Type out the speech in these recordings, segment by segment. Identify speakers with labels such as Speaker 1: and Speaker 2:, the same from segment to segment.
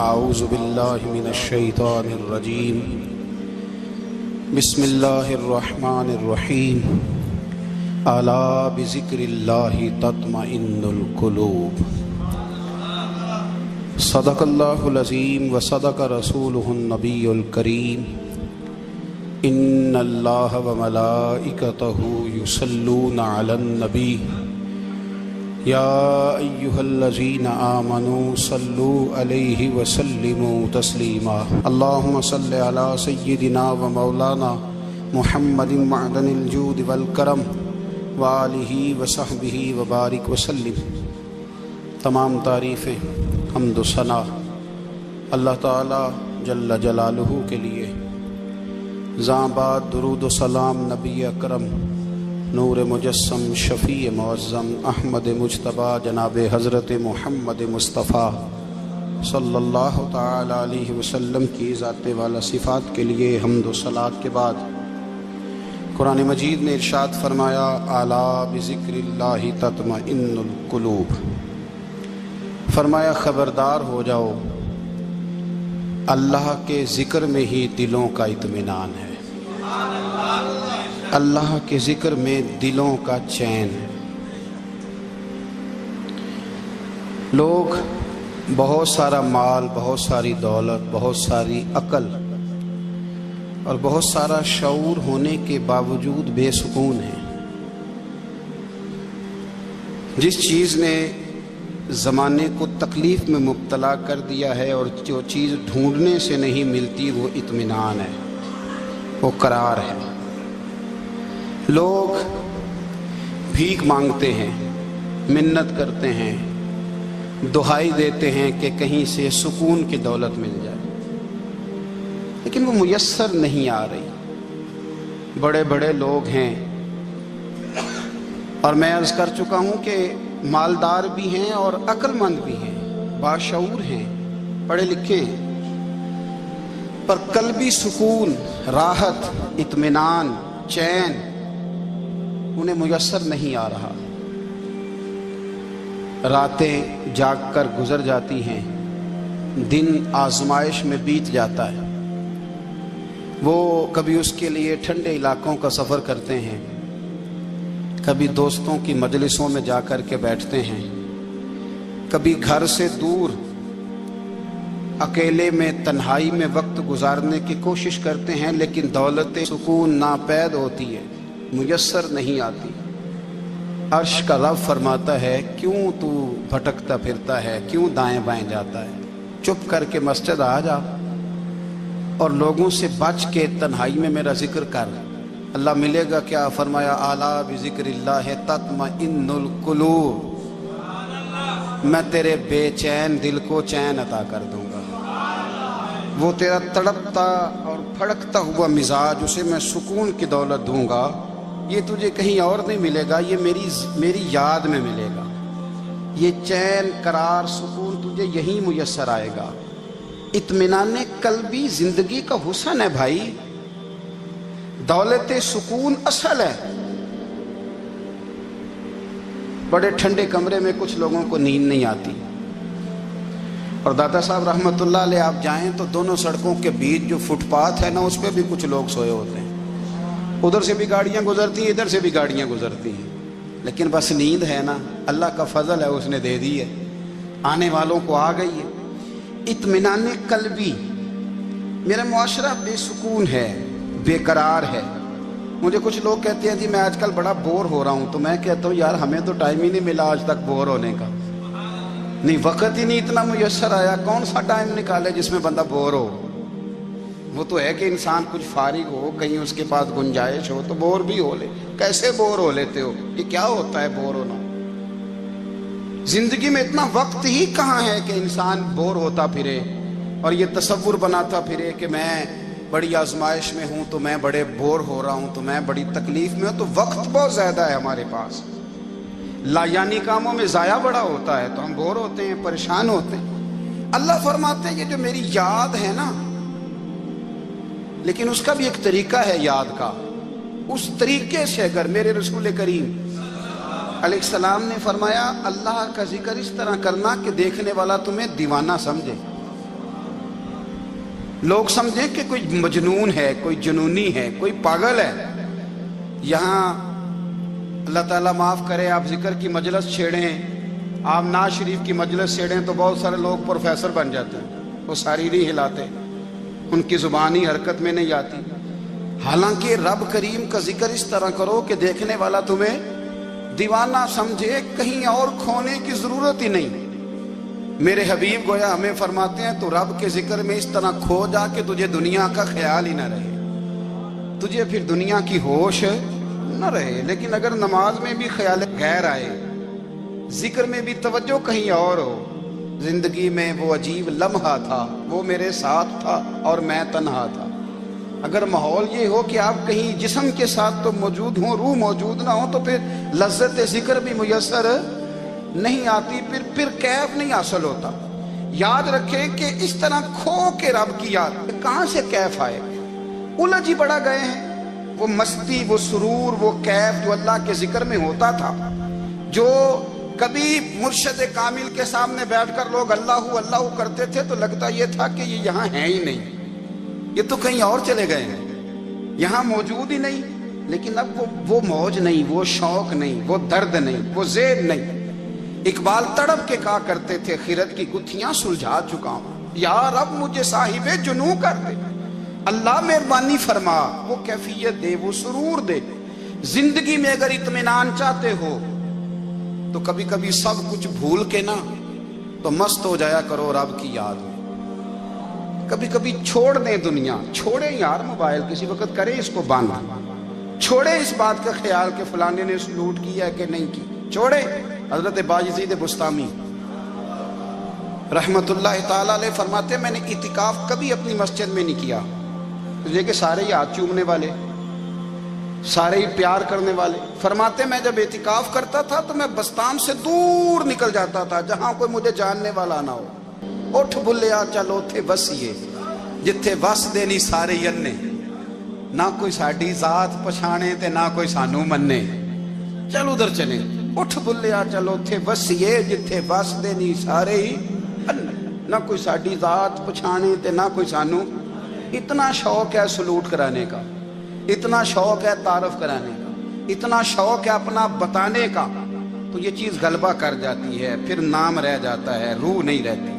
Speaker 1: اعوذ باللہ من الشیطان الرجیم بسم اللہ الرحمن الرحیم الا بذکر اللہ تطمئن القلوب صدق اللہ العظیم وصدق رسولہ النبی الکریم ان اللہ وملائکتہ یصلون علی النبی یا ایہا الذین آمنوا صلوا علیہ وسلموا تسلیما اللہم صل علی سیدنا و مولانا محمد معدن الجود والکرم وآلہ وصحبہ وبارک وسلم۔ تمام تعریفیں حمد و ثنا اللہ تعالی جل جلالہ کے لیے۔ زاں بعد درود و سلام نبی اکرم نور مجسم شفیع معظم احمد مجتبی جناب حضرت محمد مصطفیٰ صلی اللہ تعالی علیہ وسلم کی ذات والا صفات کے لیے حمد و صلات کے بعد قرآن مجید نے ارشاد فرمایا الا بذکر اللہ تطمئن القلوب، فرمایا خبردار ہو جاؤ اللہ کے ذکر میں ہی دلوں کا اطمینان ہے، اللہ کے ذکر میں دلوں کا چین ہے۔ لوگ بہت سارا مال، بہت ساری دولت، بہت ساری عقل اور بہت سارا شعور ہونے کے باوجود بے سکون ہیں۔ جس چیز نے زمانے کو تکلیف میں مبتلا کر دیا ہے اور جو چیز ڈھونڈنے سے نہیں ملتی وہ اطمینان ہے، وہ قرار ہے۔ لوگ بھیک مانگتے ہیں، منت کرتے ہیں، دہائی دیتے ہیں کہ کہیں سے سکون کی دولت مل جائے، لیکن وہ میسر نہیں آ رہی۔ بڑے بڑے لوگ ہیں اور میں عرض کر چکا ہوں کہ مالدار بھی ہیں اور عقل مند بھی ہیں، باشعور ہیں، پڑھے لکھے ہیں، پر قلبی سکون، راحت، اطمینان، چین انہیں میسر نہیں آ رہا۔ راتیں جاگ کر گزر جاتی ہیں، دن آزمائش میں بیت جاتا ہے۔ وہ کبھی اس کے لیے ٹھنڈے علاقوں کا سفر کرتے ہیں، کبھی دوستوں کی مجلسوں میں جا کر کے بیٹھتے ہیں، کبھی گھر سے دور اکیلے میں تنہائی میں وقت گزارنے کی کوشش کرتے ہیں، لیکن دولت سکون ناپید ہوتی ہے، میسر نہیں آتی۔ عرش کا رب فرماتا ہے کیوں تو بھٹکتا پھرتا ہے، کیوں دائیں بائیں جاتا ہے، چپ کر کے مسجد آ جا اور لوگوں سے بچ کے تنہائی میں میرا ذکر کر۔ اللہ ملے گا کیا؟ فرمایا اعلیٰ بذکر اللہ تطمئن القلوب، میں تیرے بے چین دل کو چین عطا کر دوں گا۔ وہ تیرا تڑپتا اور پھڑکتا ہوا مزاج، اسے میں سکون کی دولت دوں گا۔ یہ تجھے کہیں اور نہیں ملے گا، یہ میری یاد میں ملے گا۔ یہ چین، قرار، سکون تجھے یہیں میسر آئے گا۔ اطمینان قلبی زندگی کا حسن ہے بھائی، دولت سکون اصل ہے۔ بڑے ٹھنڈے کمرے میں کچھ لوگوں کو نیند نہیں آتی، اور داتا صاحب رحمۃ اللہ علیہ آپ جائیں تو دونوں سڑکوں کے بیچ جو فٹ پاتھ ہے نا، اس پہ بھی کچھ لوگ سوئے ہوتے ہیں۔ ادھر سے بھی گاڑیاں گزرتی ہیں، ادھر سے بھی گاڑیاں گزرتی ہیں، لیکن بس نیند ہے نا، اللہ کا فضل ہے، اس نے دے دی ہے، آنے والوں کو آ گئی ہے۔ اطمینان قلبی، میرا معاشرہ بے سکون ہے، بے قرار ہے۔ مجھے کچھ لوگ کہتے ہیں جی میں آج کل بڑا بور ہو رہا ہوں، تو میں کہتا ہوں یار ہمیں تو ٹائم ہی نہیں ملا آج تک بور ہونے کا، نہیں وقت ہی نہیں اتنا میسر آیا، کون سا ٹائم نکالے جس میں بندہ بور ہو۔ وہ تو ہے کہ انسان کچھ فارغ ہو، کہیں اس کے پاس گنجائش ہو تو بور بھی ہو لے۔ کیسے بور ہو لیتے ہو؟ یہ کیا ہوتا ہے بور ہونا؟ زندگی میں اتنا وقت ہی کہاں ہے کہ انسان بور ہوتا پھرے اور یہ تصور بناتا پھرے کہ میں بڑی آزمائش میں ہوں، تو میں بڑے بور ہو رہا ہوں، تو میں بڑی تکلیف میں ہوں۔ تو وقت بہت زیادہ ہے ہمارے پاس، لایانی کاموں میں ضائع بڑا ہوتا ہے، تو ہم بور ہوتے ہیں، پریشان ہوتے ہیں۔ اللہ فرماتے ہیں یہ جو میری یاد ہے نا، لیکن اس کا بھی ایک طریقہ ہے یاد کا، اس طریقے سے اگر میرے رسول کریم علیہ السلام نے فرمایا اللہ کا ذکر اس طرح کرنا کہ دیکھنے والا تمہیں دیوانہ سمجھے۔ لوگ سمجھیں کہ کوئی مجنون ہے، کوئی جنونی ہے، کوئی پاگل ہے۔ یہاں اللہ تعالیٰ معاف کرے، آپ ذکر کی مجلس چھیڑیں، آپ نعت شریف کی مجلس چھیڑیں تو بہت سارے لوگ پروفیسر بن جاتے ہیں، وہ ساری نہیں ہلاتے، ان کی زبانی حرکت میں نہیں آتی۔ حالانکہ رب کریم کا ذکر اس طرح کرو کہ دیکھنے والا تمہیں دیوانہ سمجھے، کہیں اور کھونے کی ضرورت ہی نہیں۔ میرے حبیب گویا ہمیں فرماتے ہیں تو رب کے ذکر میں اس طرح کھو جا کہ تجھے دنیا کا خیال ہی نہ رہے، تجھے پھر دنیا کی ہوش نہ رہے۔ لیکن اگر نماز میں بھی خیال غیر آئے، ذکر میں بھی توجہ کہیں اور ہو، زندگی میں وہ عجیب لمحہ تھا، وہ میرے ساتھ تھا اور میں تنہا تھا۔ اگر ماحول یہ ہو کہ آپ کہیں جسم کے ساتھ تو موجود ہوں، روح موجود نہ ہو، تو پھر لذت ذکر بھی میسر نہیں آتی، پھر کیف نہیں حاصل ہوتا۔ یاد رکھیں کہ اس طرح کھو کے رب کی یاد، کہاں سے کیف آئے؟ الجھ ہی بڑا گئے ہیں۔ وہ مستی، وہ سرور، وہ کیف جو اللہ کے ذکر میں ہوتا تھا، جو کبھی مرشد کامل کے سامنے بیٹھ کر لوگ اللہ اللہ کرتے تھے تو لگتا یہ تھا کہ یہ یہاں ہیں ہی نہیں، یہ تو کہیں اور چلے گئے ہیں، یہاں موجود ہی نہیں۔ لیکن اب وہ موج نہیں، وہ شوق نہیں، وہ درد نہیں، وہ زید نہیں۔ اقبال تڑپ کے کہا کرتے تھے، خیرت کی گتھیاں سلجھا چکا ہوں، یا رب مجھے صاحب جنوں کر دے، اللہ مہربانی فرما، وہ کیفیت دے، وہ سرور دے۔ زندگی میں اگر اطمینان چاہتے ہو تو کبھی کبھی سب کچھ بھول کے نا تو مست ہو جایا کرو رب کی یاد میں۔ کبھی کبھی چھوڑ دیں دنیا، چھوڑیں یار موبائل، کسی وقت کریں اس کو بند، چھوڑیں اس بات کا خیال کہ فلانے نے سلوٹ کیا ہے کہ نہیں کی، چھوڑیں۔ حضرت باجزید بستامی رحمت اللہ تعالیٰ علیہ فرماتے ہیں میں نے اعتکاف کبھی اپنی مسجد میں نہیں کیا، یہ کہ سارے ہی ہاتھ چومنے والے، سارے ہی پیار کرنے والے۔ فرماتے میں جب اعتکاف کرتا تھا تو میں بستام سے دور نکل جاتا تھا جہاں کوئی مجھے جاننے والا نہ ہو۔ اٹھ بھلیا چلو تھے وسیے جتھے وس دینی سارے ینے، نہ کوئی ساڈی ذات پچھانے تے نہ کوئی سانو مننے، چل ادھر چلیں۔ اٹھ بھلیا چلو تھے وسیے جتھے وس دینی سارے ہی ینے، نہ کوئی ساڈی ذات پچھانے تے نہ کوئی سانو۔ اتنا شوق ہے سلوٹ کرانے کا، اتنا شوق ہے تعارف کرانے کا، اتنا شوق ہے اپنا بتانے کا، تو یہ چیز غلبہ کر جاتی ہے، پھر نام رہ جاتا ہے، روح نہیں رہتی،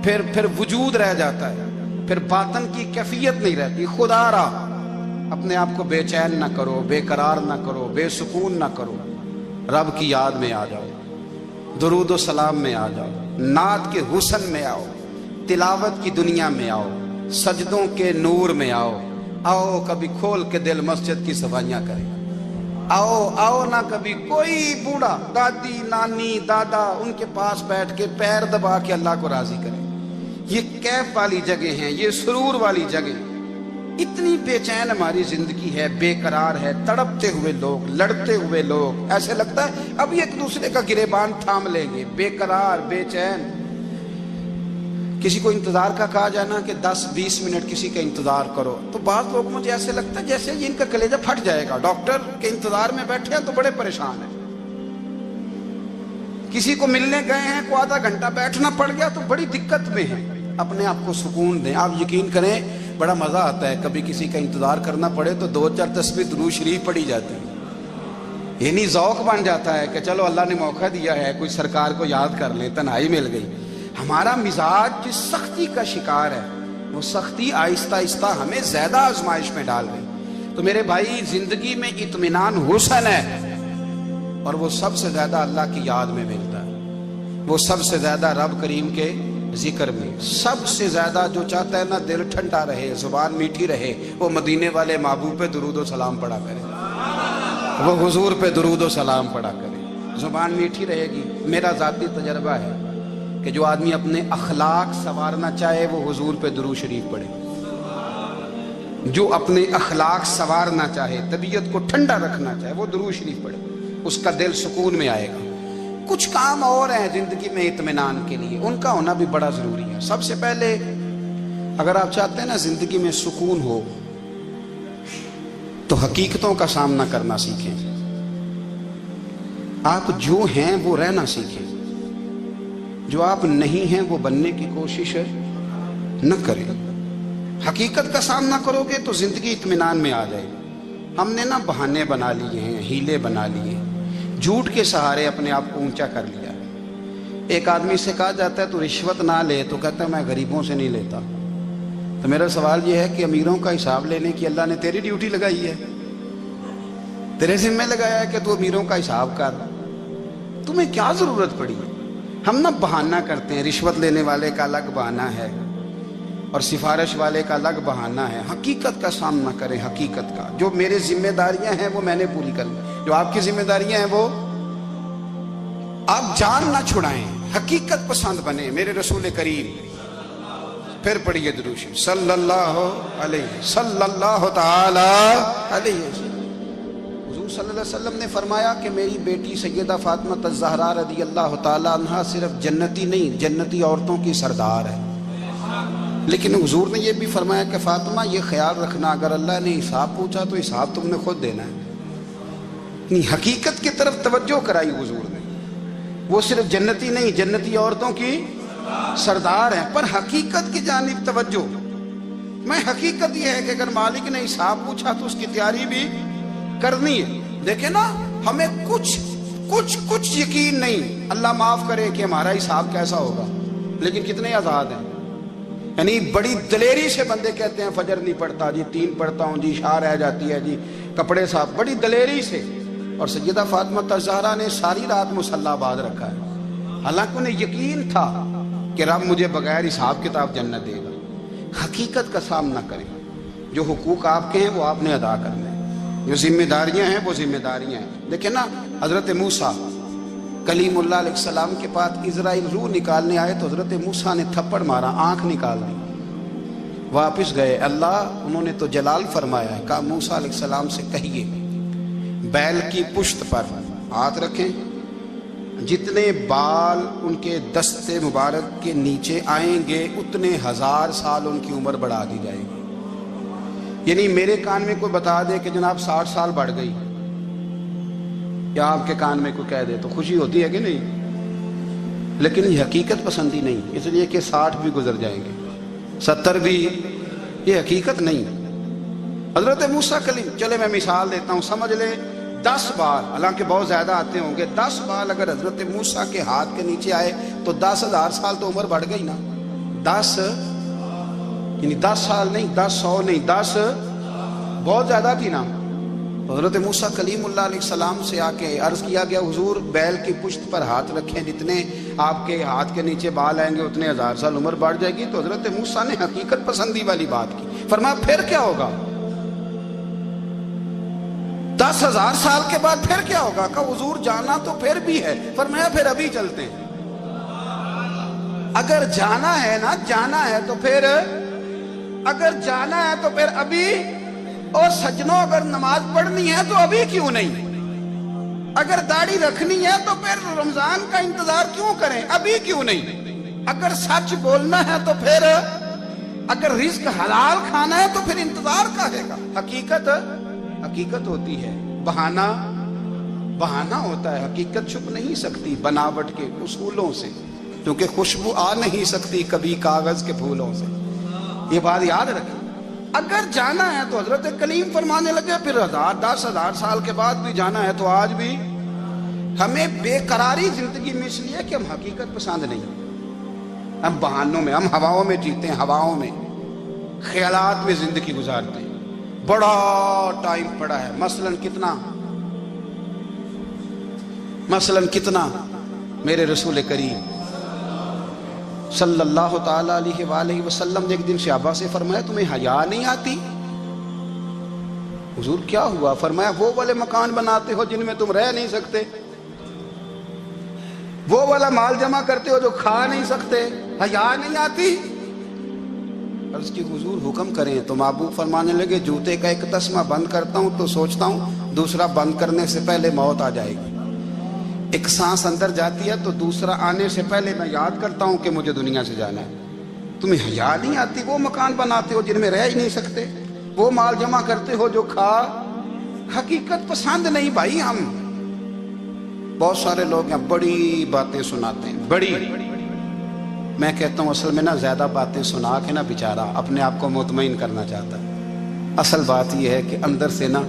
Speaker 1: پھر وجود رہ جاتا ہے، پھر باطن کی کیفیت نہیں رہتی۔ خدا را اپنے آپ کو بے چین نہ کرو، بے قرار نہ کرو، بے سکون نہ کرو، رب کی یاد میں آ جاؤ، درود و سلام میں آ جاؤ، نعت کے حسن میں آؤ، تلاوت کی دنیا میں آؤ، سجدوں کے نور میں آؤ۔ آؤ کبھی کھول کے دل مسجد کی صفائیاں کریں، آؤ نہ کبھی کوئی بوڑھا، دادی، نانی، دادا، ان کے پاس بیٹھ کے پیر دبا کے اللہ کو راضی کریں۔ یہ کیف والی جگہ ہیں، یہ سرور والی جگہ۔ اتنی بے چین ہماری زندگی ہے، بے قرار ہے، تڑپتے ہوئے لوگ، لڑتے ہوئے لوگ، ایسے لگتا ہے اب ایک دوسرے کا گریبان تھام لیں گے، بے قرار، بے چین۔ کسی کو انتظار کا کہا جائے نا کہ 10-20 منٹ کسی کا انتظار کرو، تو بعض لوگ مجھے ایسے لگتا ہے جیسے ان کا کلیجہ پھٹ جائے گا، ڈاکٹر کے انتظار میں بیٹھے ہیں تو بڑے پریشان ہیں۔ کسی کو ملنے گئے ہیں کو آدھا گھنٹہ بیٹھنا پڑ گیا تو بڑی دقت میں ہیں۔ اپنے آپ کو سکون دیں۔ آپ یقین کریں بڑا مزہ آتا ہے، کبھی کسی کا انتظار کرنا پڑے تو 2-4 تسبیح درود شریف پڑھی جاتی ہے، یعنی ذوق بن جاتا ہے کہ چلو اللہ نے موقع دیا ہے، کوئی سرکار کو یاد کر لیں، تنہائی مل گئی۔ ہمارا مزاج جس سختی کا شکار ہے، وہ سختی آہستہ آہستہ ہمیں زیادہ آزمائش میں ڈال گئی۔ تو میرے بھائی زندگی میں اطمینان حسن ہے، اور وہ سب سے زیادہ اللہ کی یاد میں ملتا ہے، وہ سب سے زیادہ رب کریم کے ذکر میں۔ سب سے زیادہ جو چاہتا ہے نا دل ٹھنڈا رہے، زبان میٹھی رہے، وہ مدینے والے محبوب پہ درود و سلام پڑھا کرے، وہ حضور پہ درود و سلام پڑھا کرے، زبان میٹھی رہے گی۔ میرا ذاتی تجربہ ہے کہ جو آدمی اپنے اخلاق سنوارنا چاہے وہ حضور پہ درود شریف پڑھے، جو اپنے اخلاق سنوارنا چاہے، طبیعت کو ٹھنڈا رکھنا چاہے، وہ درود شریف پڑھے، اس کا دل سکون میں آئے گا۔ کچھ کام اور ہیں زندگی میں اطمینان کے لیے، ان کا ہونا بھی بڑا ضروری ہے۔ سب سے پہلے اگر آپ چاہتے ہیں نا زندگی میں سکون ہو تو حقیقتوں کا سامنا کرنا سیکھیں۔ آپ جو ہیں وہ رہنا سیکھیں، جو آپ نہیں ہیں وہ بننے کی کوشش نہ کریں۔ حقیقت کا سامنا کرو گے تو زندگی اطمینان میں آ جائے گی۔ ہم نے نا بہانے بنا لیے ہیں، ہیلے بنا لیے، جھوٹ کے سہارے اپنے آپ کو اونچا کر لیا۔ ایک آدمی سے کہا جاتا ہے تو رشوت نہ لے، تو کہتا ہے میں غریبوں سے نہیں لیتا۔ تو میرا سوال یہ ہے کہ امیروں کا حساب لینے کی اللہ نے تیری ڈیوٹی لگائی ہے، تیرے ذمہ لگایا ہے کہ تو امیروں کا حساب کر، تمہیں کیا ضرورت پڑی ہے؟ ہم نا بہانہ کرتے ہیں، رشوت لینے والے کا الگ بہانہ ہے اور سفارش والے کا الگ بہانہ ہے۔ حقیقت کا سامنا کریں، حقیقت کا۔ جو میرے ذمہ داریاں ہیں وہ میں نے پوری کر لی، جو آپ کی ذمہ داریاں ہیں وہ آپ جان نہ چھڑائیں، حقیقت پسند بنیں۔ میرے رسول کریم، پھر پڑھیے درود شریف صلی اللہ تعالی علیہ وسلم۔ حضور صلی اللہ علیہ وسلم نے فرمایا کہ میری بیٹی سیدہ فاطمہ الزہرا رضی اللہ تعالی عنہا صرف جنتی نہیں، جنتی عورتوں کی سردار ہے۔ لیکن حضور نے یہ بھی فرمایا کہ فاطمہ یہ خیال رکھنا اگر اللہ نے حساب پوچھا تو حساب تم نے خود دینا ہے۔ حقیقت کی طرف توجہ کرائی حضور نے، وہ صرف جنتی نہیں، جنتی عورتوں کی سردار ہیں، پر حقیقت کی جانب توجہ۔ میں حقیقت یہ ہے کہ اگر مالک نے حساب پوچھا تو اس کی تیاری بھی کرنی ہے۔ دیکھیں نا، ہمیں کچھ یقین نہیں، اللہ معاف کرے کہ ہمارا حساب کیسا ہوگا، لیکن کتنے آزاد ہیں۔ یعنی بڑی دلیری سے بندے کہتے ہیں فجر نہیں پڑھتا جی، 3 پڑھتا ہوں جی، شاہ رہ جاتی ہے جی، کپڑے صاف، بڑی دلیری سے۔ اور سیدہ فاطمہ الزہرا نے ساری رات مصلی باز رکھا ہے، حالانکہ انہیں یقین تھا کہ رب مجھے بغیر حساب کتاب جنت دے گا۔ حقیقت کا سامنا کریں، جو حقوق آپ کے ہیں وہ آپ نے ادا کرنے ہیں، جو ذمہ داریاں ہیں وہ ذمہ داریاں ہیں۔ دیکھیں نا، حضرت موسیٰ کلیم اللہ علیہ السلام کے پاس اسرائیل روح نکالنے آئے تو حضرت موسیٰ نے تھپڑ مارا، آنکھ نکال دی، واپس گئے۔ اللہ انہوں نے تو جلال فرمایا ہے، کہا موسیٰ علیہ السلام سے کہیے بیل کی پشت پر ہاتھ رکھیں، جتنے بال ان کے دستے مبارک کے نیچے آئیں گے اتنے 1000 سال ان کی عمر بڑھا دی جائے گی۔ یعنی میرے کان میں کوئی بتا دے کہ جناب 60 سال بڑھ گئی، یا آپ کے کان میں کوئی کہہ دے تو خوشی ہوتی ہے کہ نہیں؟ لیکن یہ حقیقت پسندی نہیں، اس لیے کہ 60 بھی گزر جائیں گے، 70 بھی، یہ حقیقت نہیں۔ حضرت موسیٰ کلیم، چلے میں مثال دیتا ہوں، سمجھ لے 10 بال، حالانکہ بہت زیادہ آتے ہوں گے، 10 بال اگر حضرت موسیٰ کے ہاتھ کے نیچے آئے تو 10,000 سال تو عمر بڑھ گئی نا۔ 10 یعنی 10 سال نہیں، 10 100 نہیں، 10 بہت زیادہ تھی نا۔ حضرت موسیٰ کلیم اللہ علیہ السلام سے آ کے عرض کیا گیا، حضور بیل کی پشت پر ہاتھ رکھیں، جتنے آپ کے ہاتھ کے نیچے بال آئیں گے اتنے 1000 سال عمر بڑھ جائے گی۔ تو حضرت موسیٰ نے حقیقت پسندی والی بات کی، فرمایا پھر کیا ہوگا؟ 10,000 سال کے بعد پھر کیا ہوگا؟ کہا حضور جانا تو پھر بھی ہے، فرمایا پھر ابھی چلتے ہیں۔ اگر جانا ہے نا، جانا ہے تو پھر، اگر جانا ہے تو پھر ابھی۔ اور سجنوں، اگر نماز پڑھنی ہے تو ابھی کیوں نہیں؟ اگر داڑھی رکھنی ہے تو پھر رمضان کا انتظار کیوں کریں، ابھی کیوں نہیں؟ اگر سچ بولنا ہے تو پھر، اگر رزق حلال کھانا ہے تو پھر انتظار کا ہے گا۔ حقیقت ہوتی ہے، بہانہ ہوتا ہے، حقیقت چھپ نہیں سکتی بناوٹ کے اصولوں سے، کیونکہ خوشبو آ نہیں سکتی کبھی کاغذ کے پھولوں سے۔ یہ بات یاد رکھیں۔ اگر جانا ہے تو حضرت کلیم فرمانے لگے پھر 10,000 سال کے بعد بھی جانا ہے، تو آج بھی ہمیں بے قراری زندگی میں اس لیے کہ ہم حقیقت پسند نہیں، ہم بہانوں میں، ہم ہواؤں میں جیتے ہیں، ہواؤں میں، خیالات میں زندگی گزارتے ہیں۔ بڑا ٹائم پڑا ہے، مثلاً کتنا میرے رسول کریم صلی اللہ تعالی علیہ وآلہ وسلم نے ایک دن صحابہ سے فرمایا تمہیں حیا نہیں آتی؟ حضور کیا ہوا؟ فرمایا وہ والے مکان بناتے ہو جن میں تم رہ نہیں سکتے، وہ والا مال جمع کرتے ہو جو کھا نہیں سکتے، حیا نہیں آتی؟ عرض کی حضور حکم کریں تو محبوب فرمانے لگے جوتے کا ایک تسمہ بند کرتا ہوں تو سوچتا ہوں دوسرا بند کرنے سے پہلے موت آ جائے گی، ایک سانس اندر جاتی ہے تو دوسرا آنے سے پہلے میں یاد کرتا ہوں کہ مجھے دنیا سے جانا ہے۔ تمہیں حیا نہیں آتی؟ وہ مکان بناتے ہو جن میں رہ ہی نہیں سکتے، وہ مال جمع کرتے ہو جو کھا۔ حقیقت پسند نہیں بھائی ہم۔ بہت سارے لوگ ہیں بڑی باتیں سناتے ہیں، بڑی میں کہتا ہوں اصل میں نا زیادہ باتیں سنا کے نا بیچارہ اپنے آپ کو مطمئن کرنا چاہتا ہے، اصل بات یہ ہے کہ اندر سے نا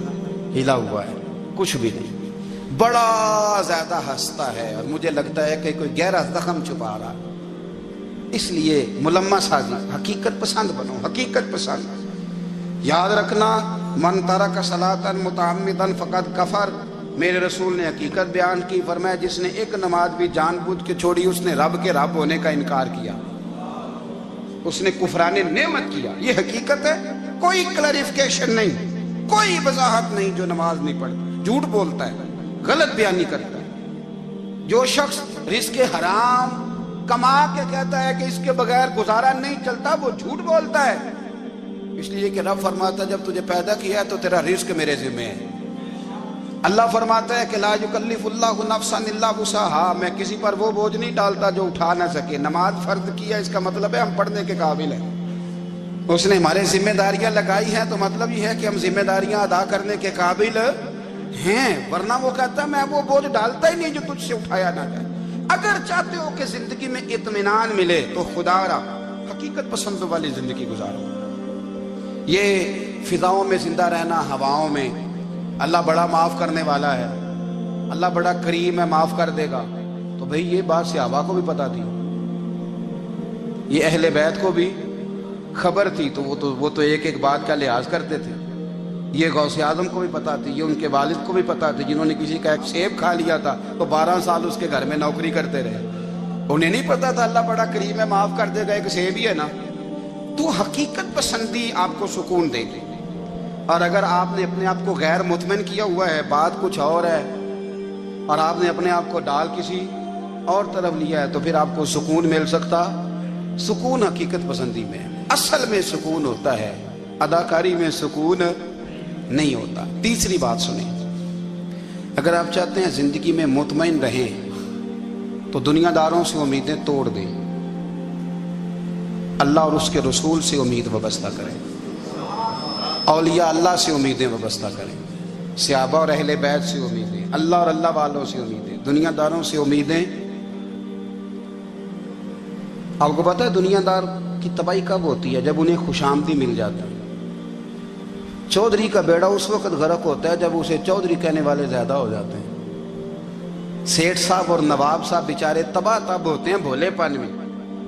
Speaker 1: ہلا ہوا ہے، کچھ بھی نہیں، بڑا زیادہ ہنستا ہے اور مجھے لگتا ہے کہ کوئی گہرا زخم چھپا رہا ہے۔ اس لیے ملمہ سازی، حقیقت پسند بنو، حقیقت پسند۔ یاد رکھنا، من ترک صلاۃ متعمدا فقد کفر، میرے رسول نے حقیقت بیان کی، فرمایا جس نے ایک نماز بھی جان بوجھ کے چھوڑی اس نے رب کے رب ہونے کا انکار کیا، اس نے کفران نعمت کیا۔ یہ حقیقت ہے، کوئی کلیریفیکیشن نہیں، کوئی وضاحت نہیں۔ جو نماز نہیں پڑھتا، جھوٹ بولتا ہے، غلط بیانی کرتا ہے، جو شخص رزق حرام کما کے کہتا ہے کہ اس کے بغیر گزارا نہیں چلتا، وہ جھوٹ بولتا ہے۔ اس لیے کہ رب فرماتا ہے جب تجھے پیدا کیا ہے تو تیرا رزق میرے ذمہ ہے۔ اللہ فرماتا ہے کہ لا یکلف اللہ نفسا الا وسعہا، میں کسی پر وہ بوجھ نہیں ڈالتا جو اٹھا نہ سکے۔ نماز فرض کیا، اس کا مطلب ہے ہم پڑھنے کے قابل ہیں، اس نے ہمارے ذمہ داریاں لگائی ہیں، تو مطلب یہ ہے کہ ہم ذمہ داریاں ادا کرنے کے قابل ہیں، ورنہ وہ کہتا ہے میں وہ بوجھ ڈالتا ہی نہیں جو تجھ سے اٹھایا نہ جائے۔ اگر چاہتے ہو کہ زندگی میں اطمینان ملے تو خدا را حقیقت پسند والی زندگی گزارو۔ یہ فضاؤں میں زندہ رہنا، ہواؤں میں، اللہ بڑا معاف کرنے والا ہے، اللہ بڑا کریم ہے، معاف کر دے گا، تو بھئی یہ بات صحابہ کو بھی پتا تھی، یہ اہل بیت کو بھی خبر تھی، تو وہ تو ایک ایک بات کا لحاظ کرتے تھے۔ یہ غوث اعظم کو بھی پتا تھی، یہ ان کے والد کو بھی پتا تھی، جنہوں نے کسی کا ایک سیب کھا لیا تھا تو 12 سال اس کے گھر میں نوکری کرتے رہے، انہیں نہیں پتا تھا اللہ بڑا کریم ہے، معاف کر دے گا، ایک سیب ہی ہے نا۔ تو حقیقت پسندی آپ کو سکون دے گی، اور اگر آپ نے اپنے آپ کو غیر مطمئن کیا ہوا ہے، بات کچھ اور ہے، اور آپ نے اپنے آپ کو ڈال کسی اور طرف لیا ہے، تو پھر آپ کو سکون مل سکتا؟ سکون حقیقت پسندی میں، اصل میں سکون ہوتا ہے، اداکاری میں سکون نہیں ہوتا۔ تیسری بات سنیں، اگر آپ چاہتے ہیں زندگی میں مطمئن رہیں تو دنیا داروں سے امیدیں توڑ دیں، اللہ اور اس کے رسول سے امید وابستہ کریں، اولیاء اللہ سے امیدیں وابستہ کریں، صحابہ اور اہل بیت سے امیدیں، اللہ اور اللہ والوں سے امیدیں، دنیا داروں سے امیدیں۔ آپ کو پتہ ہے دنیا دار کی تباہی کب ہوتی ہے؟ جب انہیں خوش آمدی مل جاتی ہے۔ چودھری کا بیڑا اس وقت غرق ہوتا ہے جب اسے چودھری کہنے والے زیادہ ہو جاتے ہیں۔ سیٹھ صاحب اور نواب صاحب بیچارے تباہ تب ہوتے ہیں بھولے پن میں،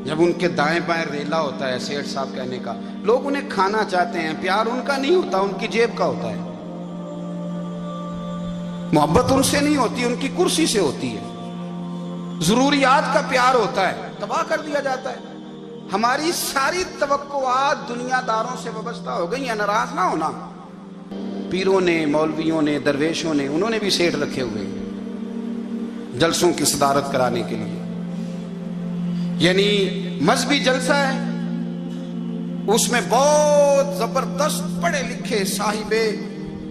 Speaker 1: جب ان کے دائیں بائیں ریلا ہوتا ہے سیٹھ صاحب کہنے کا، لوگ انہیں کھانا چاہتے ہیں، پیار ان کا نہیں ہوتا، ان کی جیب کا ہوتا ہے، محبت ان سے نہیں ہوتی، ان کی کرسی سے ہوتی ہے، ضروریات کا پیار ہوتا ہے، تباہ کر دیا جاتا ہے۔ ہماری ساری توقعات دنیا داروں سے وابستہ ہو گئی ہیں، ناراض نہ ہونا۔ پیروں نے، مولویوں نے، درویشوں نے، انہوں نے بھی سیٹ رکھے ہوئے ہیں جلسوں کی صدارت کرانے کے لیے، یعنی مذہبی جلسہ ہے، اس میں بہت زبردست پڑھے لکھے صاحب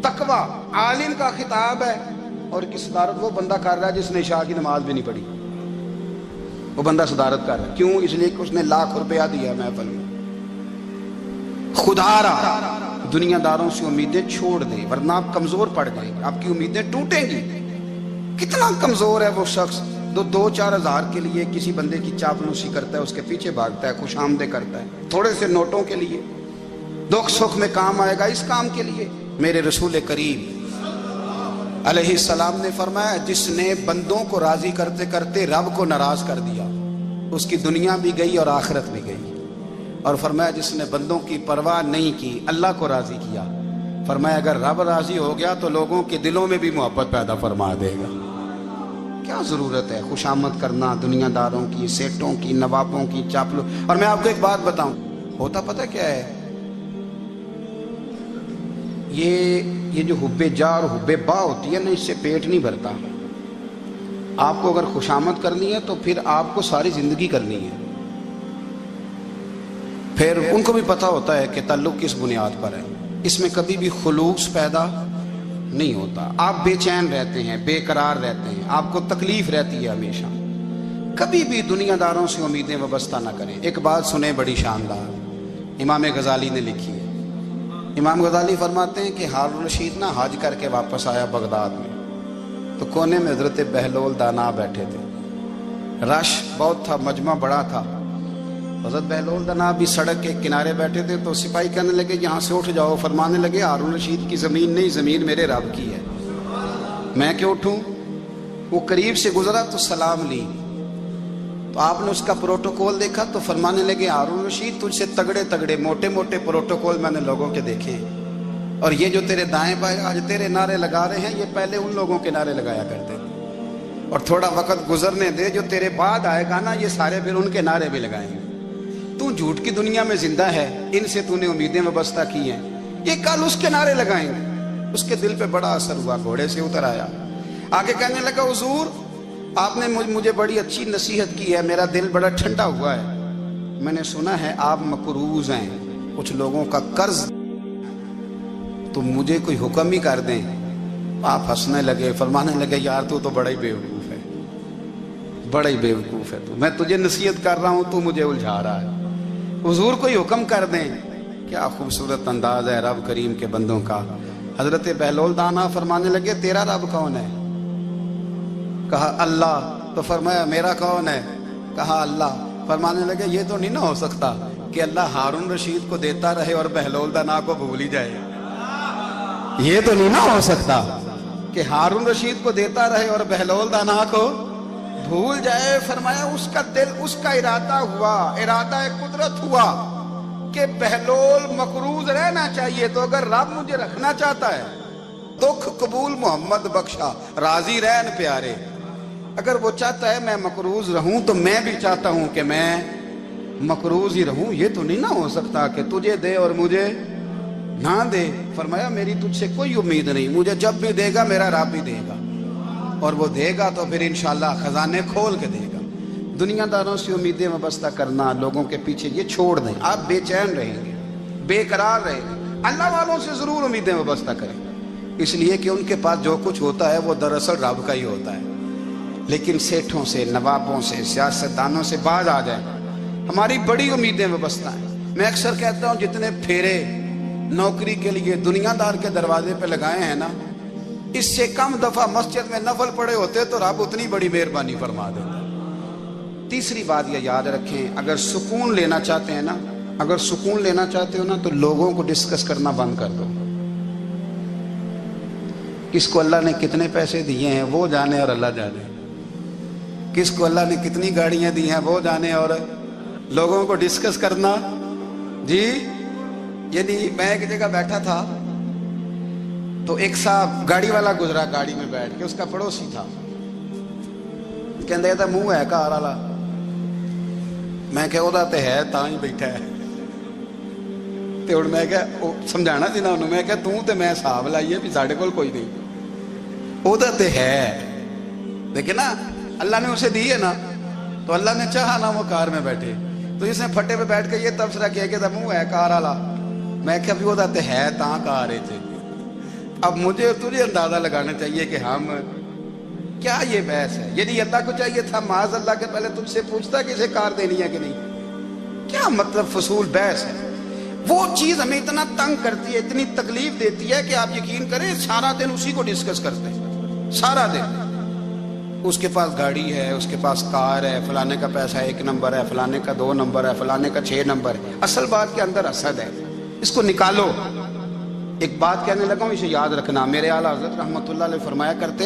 Speaker 1: تقوی عالم کا خطاب ہے، اور کی صدارت وہ بندہ کر رہا ہے جس نے عشاء کی نماز بھی نہیں پڑھی، وہ بندہ صدارت کر رہا ہے۔ کیوں؟ اس لیے کہ اس نے لاکھ روپیہ دیا محفل میں۔ خدا را دنیا داروں سے امیدیں چھوڑ دیں، ورنہ آپ کمزور پڑ جائیں گے، آپ کی امیدیں ٹوٹیں گی۔ کتنا کمزور ہے وہ شخص جو 2-4 ہزار کے لیے کسی بندے کی چاپلوسی کرتا ہے، اس کے پیچھے بھاگتا ہے، خوش آمدیں کرتا ہے، تھوڑے سے نوٹوں کے لیے، دکھ سکھ میں کام آئے گا اس کام کے لیے۔ میرے رسول کریم علیہ السلام نے فرمایا جس نے بندوں کو راضی کرتے کرتے رب کو ناراض کر دیا، اس کی دنیا بھی گئی اور آخرت بھی گئی، اور فرمایا جس نے بندوں کی پرواہ نہیں کی، اللہ کو راضی کیا، فرمایا اگر رب راضی ہو گیا تو لوگوں کے دلوں میں بھی محبت پیدا فرما دے گا۔ کیا ضرورت ہے خوش آمد کرنا دنیا داروں کی، سیٹوں کی، نوابوں کی، چاپلو۔ اور میں آپ کو ایک بات بتاؤں، ہوتا پتہ کیا ہے، یہ جو حب جا اور حب با ہوتی ہے نا، اس سے پیٹ نہیں بھرتا۔ آپ کو اگر خوش آمد کرنی ہے تو پھر آپ کو ساری زندگی کرنی ہے۔ پھر ان کو بھی پتہ ہوتا ہے کہ تعلق کس بنیاد پر ہے، اس میں کبھی بھی خلوص پیدا نہیں ہوتا، آپ بے چین رہتے ہیں، بے قرار رہتے ہیں، آپ کو تکلیف رہتی ہے ہمیشہ۔ کبھی بھی دنیا داروں سے امیدیں وابستہ نہ کریں۔ ایک بات سنیں بڑی شاندار، امام غزالی نے لکھی ہے۔ امام غزالی فرماتے ہیں کہ ہارون الرشید نا حج کر کے واپس آیا بغداد میں، تو کونے میں حضرت بہلول دانا بیٹھے تھے، رش بہت تھا، مجمع بڑا تھا، حضرت بہلول دنا بھی سڑک کے کنارے بیٹھے تھے تو سپاہی کہنے لگے یہاں سے اٹھ جاؤ. فرمانے لگے ہارون رشید کی زمین نہیں، زمین میرے رب کی ہے، میں کیوں اٹھوں؟ وہ قریب سے گزرا تو سلام لی. تو آپ نے اس کا پروٹوکول دیکھا تو فرمانے لگے ہارون رشید تجھ سے تگڑے تگڑے موٹے موٹے پروٹوکول میں نے لوگوں کے دیکھے ہیں، اور یہ جو تیرے دائیں بائیں آج تیرے نعرے لگا رہے ہیں یہ پہلے ان لوگوں کے نعرے لگایا کرتے تھے، اور تھوڑا وقت گزرنے دے، جو تیرے بعد آئے گا نا یہ سارے پھر ان کے نعرے بھی لگائیں گے. تو جھوٹ کی دنیا میں زندہ ہے، ان سے تو نے امیدیں وابستہ کی ہیں، یہ کل اس کے نعرے لگائیں گے. اس کے دل پہ بڑا اثر ہوا، گھوڑے سے اتر آیا، آگے کہنے لگا حضور آپ نے مجھے بڑی اچھی نصیحت کی ہے، میرا دل بڑا ٹھنڈا ہوا ہے، میں نے سنا ہے آپ مقروض ہیں، کچھ لوگوں کا قرض، تو مجھے کوئی حکم ہی کر دیں. آپ ہنسنے لگے، فرمانے لگے یار تو بڑا ہی بیوقوف ہے، بڑا ہی بیوقوف ہے تو، میں تجھے نصیحت کر رہا ہوں تو مجھے الجھا رہا ہے، حضور کوئی حکم کر دیں. کیا خوبصورت انداز ہے رب کریم کے بندوں کا. حضرت بہلول دانا فرمانے لگے تیرا رب کون ہے؟ کہا اللہ. تو فرمایا میرا کون ہے؟ کہا اللہ. فرمانے لگے یہ تو نہیں نہ ہو سکتا کہ اللہ ہارون رشید کو دیتا رہے اور بہلول دانا کو بھول ہی جائے. یہ تو نہیں نہ ہو سکتا کہ ہارون رشید کو دیتا رہے اور بہلول دانا کو بھول جائے. فرمایا اس کا دل، اس کا ارادہ ہوا، ارادہ قدرت ہوا کہ بہلول مقروض رہنا چاہیے، تو اگر رب مجھے رکھنا چاہتا ہے، دکھ قبول محمد بخشا راضی رہن پیارے، اگر وہ چاہتا ہے میں مقروض رہوں تو میں بھی چاہتا ہوں کہ میں مقروض ہی رہوں. یہ تو نہیں نہ ہو سکتا کہ تجھے دے اور مجھے نہ دے. فرمایا میری تجھ سے کوئی امید نہیں، مجھے جب بھی دے گا میرا رب بھی دے گا، اور وہ دے گا تو پھر انشاءاللہ خزانے کھول کے دے گا. دنیا داروں سے امیدیں وابستہ کرنا، لوگوں کے پیچھے، یہ چھوڑ دیں. آپ بے چین رہیں گے، بے قرار رہیں گے. اللہ والوں سے ضرور امیدیں وابستہ کریں، اس لیے کہ ان کے پاس جو کچھ ہوتا ہے وہ دراصل رب کا ہی ہوتا ہے. لیکن سیٹھوں سے، نوابوں سے، سیاستدانوں سے باز آ جائیں. ہماری بڑی امیدیں وابستہ ہیں. میں اکثر کہتا ہوں جتنے پھیرے نوکری کے لیے دنیا دار کے دروازے پہ لگائے ہیں نا، اس سے کم دفعہ مسجد میں نفل پڑے ہوتے تو رب اتنی بڑی مہربانی فرما دیتا. تیسری بات یہ یاد رکھیں، اگر سکون لینا چاہتے ہیں نا، اگر سکون لینا چاہتے ہو نا تو لوگوں کو ڈسکس کرنا بند کر دو. کس کو اللہ نے کتنے پیسے دیے ہیں وہ جانے اور اللہ جانے، کس کو اللہ نے کتنی گاڑیاں دی ہیں وہ جانے، اور لوگوں کو ڈسکس کرنا. جی یعنی میں ایک جگہ بیٹھا تھا تو ایک صاحب گاڑی والا گزرا، گاڑی میں بیٹھ کے، اس کا پڑوسی تھا، کہندے تھا منہ ہے کار والا. میں کہ وہ تے ہے تاں ہی بیٹھا ہے. تے ہن میں کہ سمجھانا سی نا انہوں، میں کہ توں تے میں حساب لائیے بھی ساڈے کول کوئی نہیں، وہ تے ہے. لیکن نا اللہ نے اسے دی ہے نا، تو اللہ نے چاہا نا وہ کار میں بیٹھے، تو اس نے پھٹے پہ بیٹھ کے یہ تبصرہ کیا کہ منہ ہے کار والا. میں کہ ابھی وہ تے ہے تاں کار ہے. اب مجھے تجھے اندازہ لگانا چاہیے کہ ہم کیا یہ بحث ہے. یعنی اللہ کو چاہیے تھا معاذ اللہ کے پہلے تجھ سے پوچھتا کہ اسے کار دینی ہے کہ نہیں. کیا مطلب فضول بحث ہے. وہ چیز ہمیں اتنا تنگ کرتی ہے، اتنی تکلیف دیتی ہے کہ آپ یقین کریں سارا دن اسی کو ڈسکس کرتے ہیں. سارا دن اس کے پاس گاڑی ہے، اس کے پاس کار ہے، فلانے کا پیسہ 1 نمبر ہے، فلانے کا 2 نمبر ہے، فلانے کا 6 نمبر ہے. اصل بات کے اندر حسد ہے، اس کو نکالو. ایک بات کہنے لگا ہوں، اسے یاد رکھنا. میرے اعلیٰ حضرت رحمۃ اللہ علیہ فرمایا کرتے،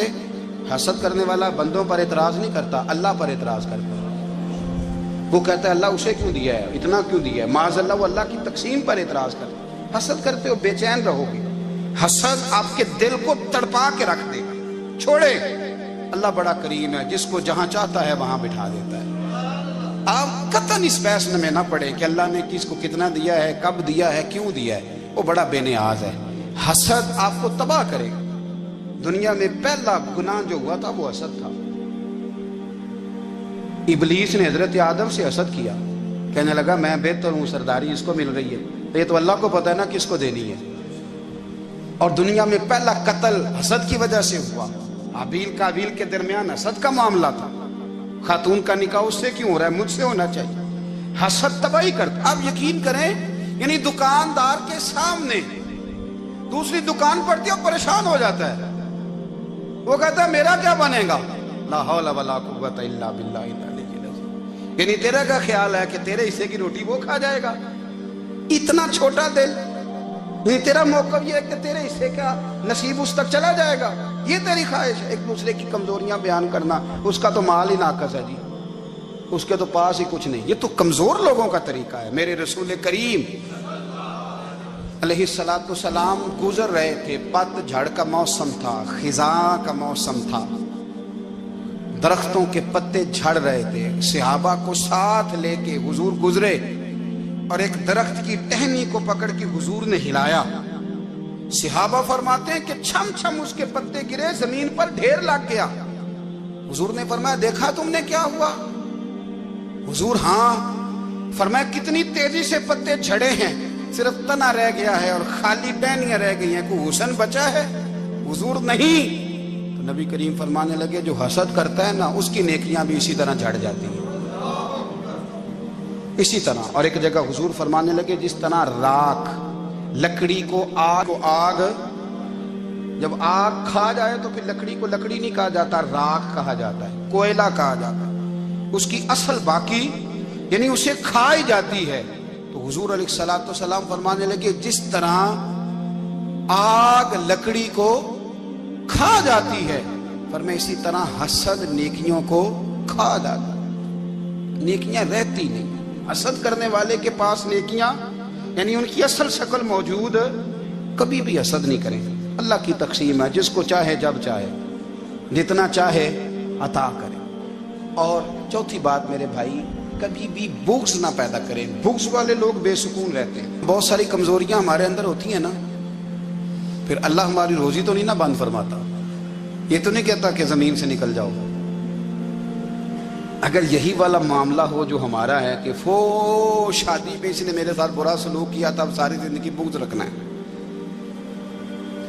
Speaker 1: حسد کرنے والا بندوں پر اعتراض نہیں کرتا، اللہ پر اعتراض کرتا ہے. وہ کہتا ہے اللہ اسے کیوں دیا ہے، اتنا کیوں دیا ہے، معاذ اللہ وہ اللہ کی تقسیم پر اعتراض کرتا ہے. حسد کرتے ہو بے چین رہو گے. حسد آپ کے دل کو تڑپا کے رکھ دے گا. چھوڑے، اللہ بڑا کریم ہے، جس کو جہاں چاہتا ہے وہاں بٹھا دیتا ہے. آپ قطعاً اس بحث میں نہ پڑے کہ اللہ نے کس کو کتنا دیا ہے، کب دیا ہے، کیوں دیا ہے. وہ بڑا بے نیاز ہے. حسد آپ کو تباہ کرے گا. دنیا میں پہلا گناہ جو ہوا تھا وہ حسد تھا. ابلیس نے حضرت آدم سے حسد کیا، کہنے لگا میں بہتر ہوں، سرداری اس کو مل رہی ہے، یہ تو اللہ کو پتہ ہے نا کس کو دینی ہے. اور دنیا میں پہلا قتل حسد کی وجہ سے ہوا. حابیل قابیل کے درمیان حسد کا معاملہ تھا. خاتون کا نکاح اس سے کیوں ہو رہا ہے، مجھ سے ہونا چاہیے. حسد تباہی کرتا. آپ یقین کریں، یعنی دکاندار کے سامنے دوسری دکان پڑتی ہے اور پریشان ہو جاتا ہے. وہ کہتا ہے میرا کیا بنے گا، لا حول ولا قوت الا باللہ. یعنی تیرا کا خیال ہے کہ تیرے حصے کی روٹی وہ کھا جائے گا؟ اتنا چھوٹا دل، یعنی تیرا موقف یہ ہے کہ تیرے حصے کا نصیب اس تک چلا جائے گا، یہ تیری خواہش ہے؟ ایک دوسرے کی کمزوریاں بیان کرنا، اس کا تو مال ہی ناقص ہے جی، اس کے تو پاس ہی کچھ نہیں، یہ تو کمزور لوگوں کا طریقہ ہے۔ میرے رسول کریم علیہ السلام گزر رہے تھے، پت جھڑ کا موسم تھا، خزاں کا موسم تھا، درختوں کے پتے جھڑ رہے تھے، صحابہ کو ساتھ لے کے حضور گزرے اور ایک درخت کی ٹہنی کو پکڑ کے حضور نے ہلایا۔ صحابہ فرماتے ہیں کہ چھم چھم اس کے پتے گرے، زمین پر ڈھیر لگ گیا۔ حضور نے فرمایا دیکھا تم نے کیا ہوا؟ حضور ہاں۔ فرمایا کتنی تیزی سے پتے جھڑے ہیں، صرف تنا رہ گیا ہے اور خالی ٹہنیاں رہ گئی ہیں، کوئی حسن بچا ہے؟ حضور نہیں۔ تو نبی کریم فرمانے لگے جو حسد کرتا ہے نا، اس کی نیکیاں بھی اسی طرح جھڑ جاتی ہیں، اسی طرح۔ اور ایک جگہ حضور فرمانے لگے جس طرح راکھ لکڑی کو آگ جب آگ کھا جائے تو پھر لکڑی کو لکڑی نہیں کہا جاتا، راکھ کہا جاتا ہے، کوئلہ کہا جاتا ہے، اس کی اصل باقی یعنی اسے کھائی جاتی ہے۔ تو حضور علیہ السلام فرمانے لگے جس طرح آگ لکڑی کو کھا جاتی ہے، فرمایا اسی طرح حسد نیکیوں کو کھا جاتا ہے، نیکیاں رہتی نہیں۔ حسد کرنے والے کے پاس نیکیاں یعنی ان کی اصل شکل موجود، کبھی بھی حسد نہیں کریں۔ اللہ کی تقسیم ہے، جس کو چاہے جب چاہے جتنا چاہے عطا کرے۔ اور چوتھی بات میرے بھائی، کبھی بھی بغض نہ پیدا کریں۔ بغض والے لوگ بے سکون رہتے ہیں۔ بہت ساری کمزوریاں ہمارے اندر ہوتی ہیں نا، پھر اللہ ہماری روزی تو نہیں نہ بند فرماتا، یہ تو نہیں کہتا کہ زمین سے نکل جاؤ۔ اگر یہی والا معاملہ ہو جو ہمارا ہے کہ شادی پہ اس نے میرے ساتھ برا سلوک کیا تھا، اب ساری زندگی بغض رکھنا ہے۔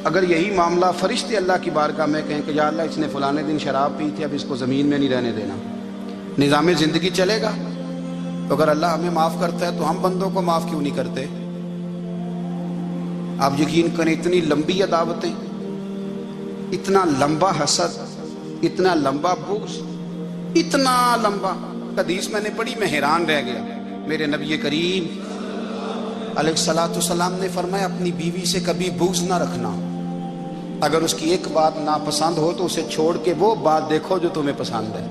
Speaker 1: اگر یہی معاملہ فرشتے اللہ کی بارگاہ میں کہیں کہ یا اللہ اس نے فلانے دن شراب پی تھی، اب اس کو زمین میں نہیں رہنے دینا، نظام زندگی چلے گا؟ تو اگر اللہ ہمیں معاف کرتا ہے تو ہم بندوں کو معاف کیوں نہیں کرتے؟ آپ یقین کریں اتنی لمبی عداوتیں، اتنا لمبا حسد، اتنا لمبا بغض، اتنا لمبا۔ حدیث میں نے پڑھی، میں حیران رہ گیا۔ میرے نبی کریم علیہ السلام نے فرمایا اپنی بیوی سے کبھی بغض نہ رکھنا، اگر اس کی ایک بات ناپسند ہو تو اسے چھوڑ کے وہ بات دیکھو جو تمہیں پسند ہے۔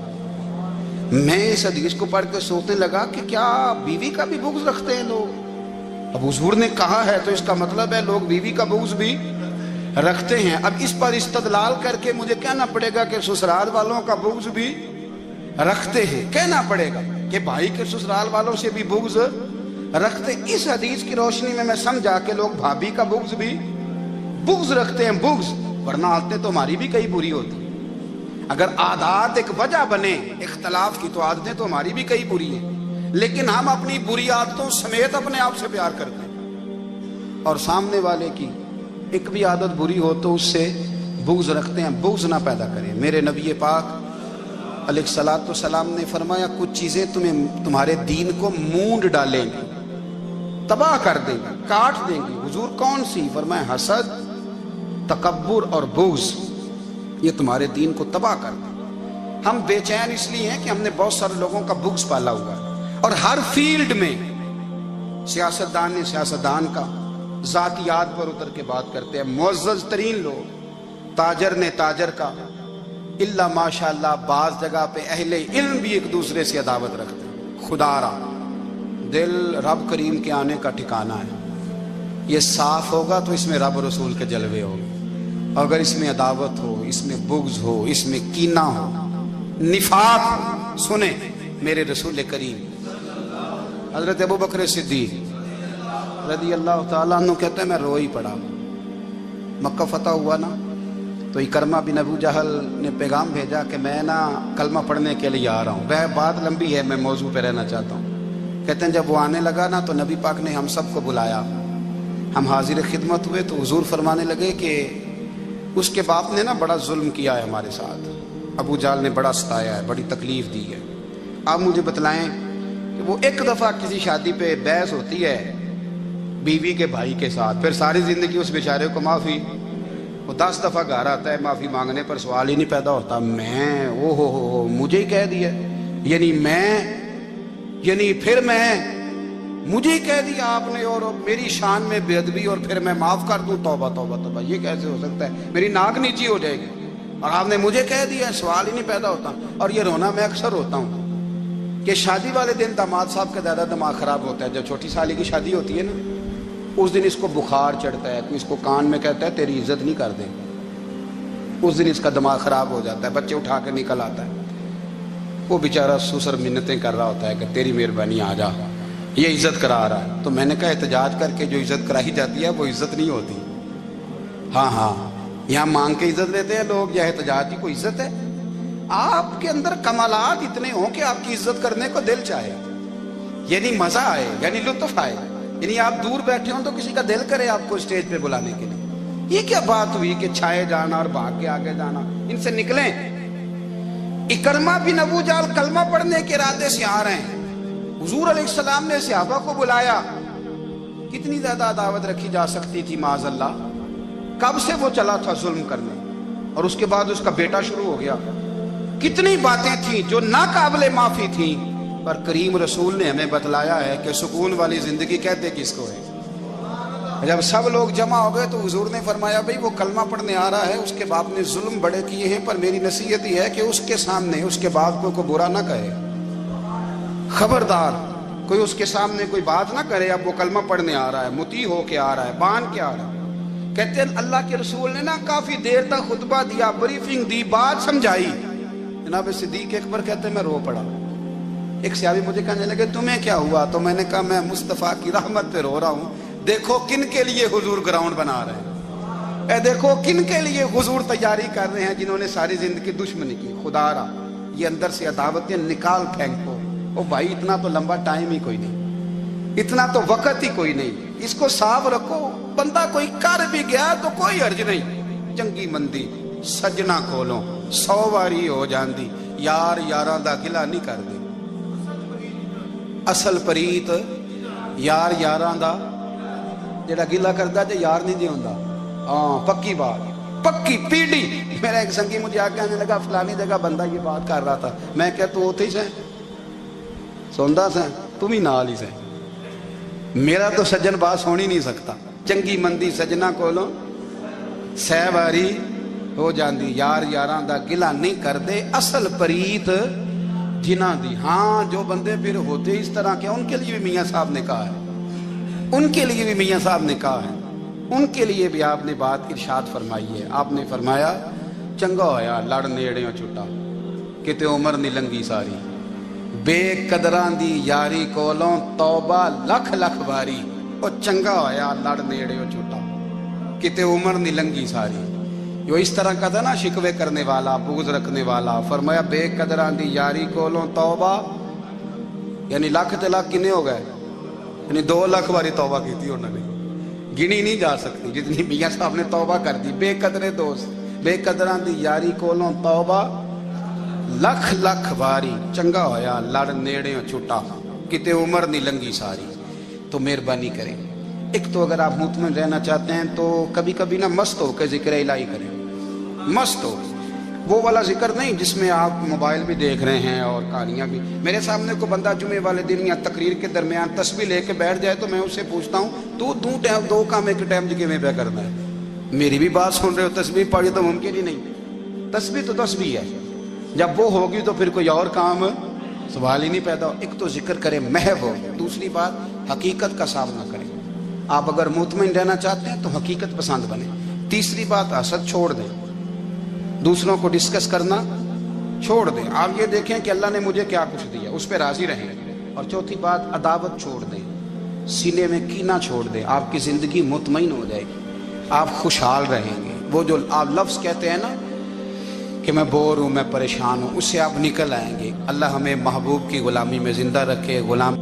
Speaker 1: میں اس حدیث کو پڑھ کے سوچنے لگا کہ کیا بیوی کا بھی بغض رکھتے ہیں لوگ؟ اب حضور نے کہا ہے تو اس کا مطلب ہے لوگ بیوی کا بغض بھی رکھتے ہیں۔ اب اس پر استدلال کر کے مجھے کہنا پڑے گا کہ سسرال والوں کا بغض بھی رکھتے ہیں، کہنا پڑے گا کہ بھائی کے سسرال والوں سے بھی بغض رکھتے۔ اس حدیث کی روشنی میں سمجھا کہ لوگ بھابھی کا بغض بھی بغض رکھتے ہیں، بغض، ورنہ عادتیں تو ہماری بھی کئی بری ہوتی ہیں۔ اگر عادات ایک وجہ بنے اختلاف کی تو عادتیں تو ہماری بھی کئی بری ہیں، لیکن ہم اپنی بری عادتوں سمیت اپنے آپ سے پیار کرتے ہیں، اور سامنے والے کی ایک بھی عادت بری ہو تو اس سے بغض رکھتے ہیں۔ بغض نہ پیدا کریں۔ میرے نبی پاک علیہ السلام نے فرمایا کچھ چیزیں تمہارے دین کو مونڈ ڈالیں گی، تباہ کر دیں گی، کاٹ دیں گی۔ حضور کون سی؟ فرمایا حسد، تکبر اور بغض، یہ تمہارے دین کو تباہ کر دیں۔ ہم بے چین اس لیے ہیں کہ ہم نے بہت سارے لوگوں کا بغض پالا ہوا ہے، اور ہر فیلڈ میں سیاستدان نے سیاستدان کا، ذاتیات پر اتر کے بات کرتے ہیں، معزز ترین لوگ، تاجر نے تاجر کا، اللہ ماشاءاللہ بعض جگہ پہ اہل علم بھی ایک دوسرے سے عداوت رکھتے ہیں۔ خدا را دل رب کریم کے آنے کا ٹھکانہ ہے، یہ صاف ہوگا تو اس میں رب رسول کے جلوے ہوگے، اگر اس میں عداوت ہو، اس میں بغض ہو، اس میں کینہ ہو، نفاق ہو۔ سنیں میرے رسول کریم حضرت ابو بکر صدیق رضی اللہ تعالیٰ عنہ کہتے ہیں میں رو ہی پڑا۔ مکہ فتح ہوا نا تو اکرمہ بن ابو جہل نے پیغام بھیجا کہ میں نا کلمہ پڑھنے کے لیے آ رہا ہوں۔ وہ بات لمبی ہے، میں موضوع پہ رہنا چاہتا ہوں۔ کہتے ہیں جب وہ آنے لگا نا تو نبی پاک نے ہم سب کو بلایا، ہم حاضر خدمت ہوئے تو حضور فرمانے لگے کہ اس کے باپ نے نا بڑا ظلم کیا ہے ہمارے ساتھ، ابو جہل نے بڑا ستایا ہے، بڑی تکلیف دی ہے۔ آپ مجھے بتلائیں کہ وہ ایک دفعہ کسی شادی پہ بحث ہوتی ہے بیوی کے بھائی کے ساتھ، پھر ساری زندگی اس بیچارے کو معافی، وہ 10 دفعہ گھر آتا ہے معافی مانگنے پر سوال ہی نہیں پیدا ہوتا، میں او ہو مجھے ہی کہہ دیا، یعنی میں یعنی پھر مجھے کہہ دیا آپ نے اور میری شان میں بے ادبی اور پھر میں معاف کر دوں؟ توبہ توبہ توبہ، یہ کیسے ہو سکتا ہے؟ میری ناک نیچی ہو جائے گی اور آپ نے مجھے کہہ دیا، سوال ہی نہیں پیدا ہوتا۔ اور یہ رونا میں اکثر ہوتا ہوں کہ شادی والے دن داماد صاحب کا زیادہ دماغ خراب ہوتا ہے۔ جب چھوٹی سالی کی شادی ہوتی ہے نا، اس دن اس کو بخار چڑھتا ہے، اس کو کان میں کہتا ہے تیری عزت نہیں کر دیں، اس دن اس کا دماغ خراب ہو جاتا ہے، بچے اٹھا کے نکل آتا ہے، وہ بیچارہ سسر منتیں کر رہا ہوتا ہے کہ تیری مہربانی آ جا، یہ عزت کرا رہا ہے۔ تو میں نے کہا احتجاج کر کے جو عزت کرائی جاتی ہے وہ عزت نہیں ہوتی۔ ہاں یہاں مانگ کے عزت لیتے ہیں لوگ، یا احتجاج کی کوئی عزت ہے؟ آپ کے اندر کمالات اتنے ہوں کہ آپ کی عزت کرنے کو دل چاہے، یعنی مزہ آئے، یعنی لطف آئے، یعنی آپ دور بیٹھے ہوں تو کسی کا دل کرے آپ کو اسٹیج پہ بلانے کے لیے۔ یہ کیا بات ہوئی کہ چھائے جانا اور بھاگ کے آگے جانا؟ ان سے نکلیں۔ اکرمہ بن ابو جہل کلمہ پڑھنے کے ارادے سے آ رہے ہیں، حضور علیہ السلام نے صحابہ کو بلایا۔ کتنی زیادہ عداوت رکھی جا سکتی تھی معاذ اللہ؟ کب سے وہ چلا تھا ظلم کرنے، اور اس کے بعد اس کا بیٹا شروع ہو گیا۔ کتنی باتیں تھیں جو ناقابل معافی تھیں، پر کریم رسول نے ہمیں بتلایا ہے کہ سکون والی زندگی کہتے کس کو ہے۔ جب سب لوگ جمع ہو گئے تو حضور نے فرمایا بھئی وہ کلمہ پڑھنے آ رہا ہے، اس کے باپ نے ظلم بڑے کیے ہیں، پر میری نصیحت یہ ہے کہ اس کے سامنے اس کے باپ کو کوئی برا نہ کہے، خبردار کوئی اس کے سامنے کوئی بات نہ کرے۔ اب وہ کلمہ پڑھنے آ رہا ہے، مطیع ہو کے آ رہا ہے، بان کے آ رہا ہے۔ کہتے ہیں اللہ کے رسول نے نا کافی دیر تک خطبہ دیا، بریفنگ دی، بات سمجھائی۔ جناب صدیق اکبر کہتے ہیں میں رو پڑا۔ ایک صحابی مجھے کہنے لگے تمہیں کیا ہوا؟ تو میں نے کہا میں مصطفیٰ کی رحمت پہ رو رہا ہوں۔ دیکھو کن کے لیے حضور گراؤنڈ بنا رہے ہیں، اے دیکھو کن کے لیے حضور تیاری کر رہے ہیں، جنہوں نے ساری زندگی دشمنی کی۔ خدا را یہ اندر سے عداوتیں نکال پھینکو۔ او بھائی اتنا تو لمبا ٹائم ہی کوئی نہیں، اتنا تو وقت ہی کوئی نہیں، اس کو صاف رکھو۔ بندہ کوئی کر بھی گیا تو کوئی حرج نہیں۔ چنگی مندی سجنا کولوں 100 واری ہو جاندی، یار یاراں دا گلا نہیں کر دی۔ اصل پریت یار یاراں دا جڑا گلا کردا تے یار نہیں دی ہوندا۔ ہاں پکی بات، پکی پیڑی۔ میرا ایک سنگی مجھے آ کے آنے لگا فلانی جگہ بندہ یہ بات کر رہا تھا، میں کہ تو اوتھے ہی سے سوندا سے تم ہی نال ہی سے، میرا تو سجن بات سن ہی نہیں سکتا۔ چنگی مندی سجنا کولوں 100 واری ہو جاندی، یار یاراں دا گلا نہیں کر دے، اصل پریت جنہ دی۔ ہاں جو بندے پھر ہوتے اس طرح کے، ان کے لیے بھی میاں صاحب نے کہا ہے، ان کے لیے بھی میاں صاحب نے کہا ہے، ان کے لیے بھی آپ نے بات ارشاد فرمائی ہے۔ آپ نے فرمایا چنگا ہویا لڑ نیڑیوں چھٹا، کتے عمر نہیں لنگی ساری، بے قدراں دی یاری کولوں توبہ لکھ لکھ باری۔ او چنگا ہویا لڑ نیڑیوں چھٹا، کتے عمر نہیں لنگی ساری۔ جو اس طرح کا تھا نا شکوے کرنے والا، بغض رکھنے والا، فرمایا بے قدراں دی یاری کولوں توبہ، یعنی لاکھ تے لاکھ کنے ہو گئے، یعنی 2 لاکھ باری توبہ کی تھی انہوں نے، گنی نہیں جا سکتی جتنی میاں صاحب نے توبہ کر دی۔ بے قدرے دوست، بے قدراں دی یاری کولوں توبہ لکھ لکھ باری، چنگا ہویا لڑ نیڑیوں چھٹا، کتے عمر نہیں لنگی ساری۔ تو مہربانی کریں، ایک تو اگر آپ مطمئن رہنا چاہتے ہیں تو کبھی کبھی نا مست ہو کے ذکر الہی کریں، مست ہو، وہ والا ذکر نہیں جس میں آپ موبائل بھی دیکھ رہے ہیں اور کہانیاں بھی۔ میرے سامنے کو بندہ جمعے والے دن یا تقریر کے درمیان تسبیح لے کے بیٹھ جائے تو میں اس سے پوچھتا ہوں تو دو کام ایک ٹائم جگہ میں پہ کرنا ہے؟ میری بھی بات سن رہے ہو، تسبیح پڑھی تو ممکن ہی نہیں۔ تسبیح تو تسبیح ہے، جب وہ ہوگی تو پھر کوئی اور کام سوال ہی نہیں پیدا ہو۔ ایک تو ذکر کریں محو ہو، دوسری بات حقیقت کا سامنا کریں۔ آپ اگر مطمئن رہنا چاہتے ہیں تو حقیقت پسند بنیں۔ تیسری بات حسد چھوڑ دیں، دوسروں کو ڈسکس کرنا چھوڑ دیں۔ آپ یہ دیکھیں کہ اللہ نے مجھے کیا کچھ دیا، اس پہ راضی رہیں۔ اور چوتھی بات عداوت چھوڑ دیں، سینے میں کینہ چھوڑ دیں۔ آپ کی زندگی مطمئن ہو جائے گی، آپ خوشحال رہیں گے۔ وہ جو آپ لفظ کہتے ہیں نا کہ میں بور ہوں، میں پریشان ہوں، اس سے آپ نکل آئیں گے۔ اللہ ہمیں محبوب کی غلامی میں زندہ رکھے، غلام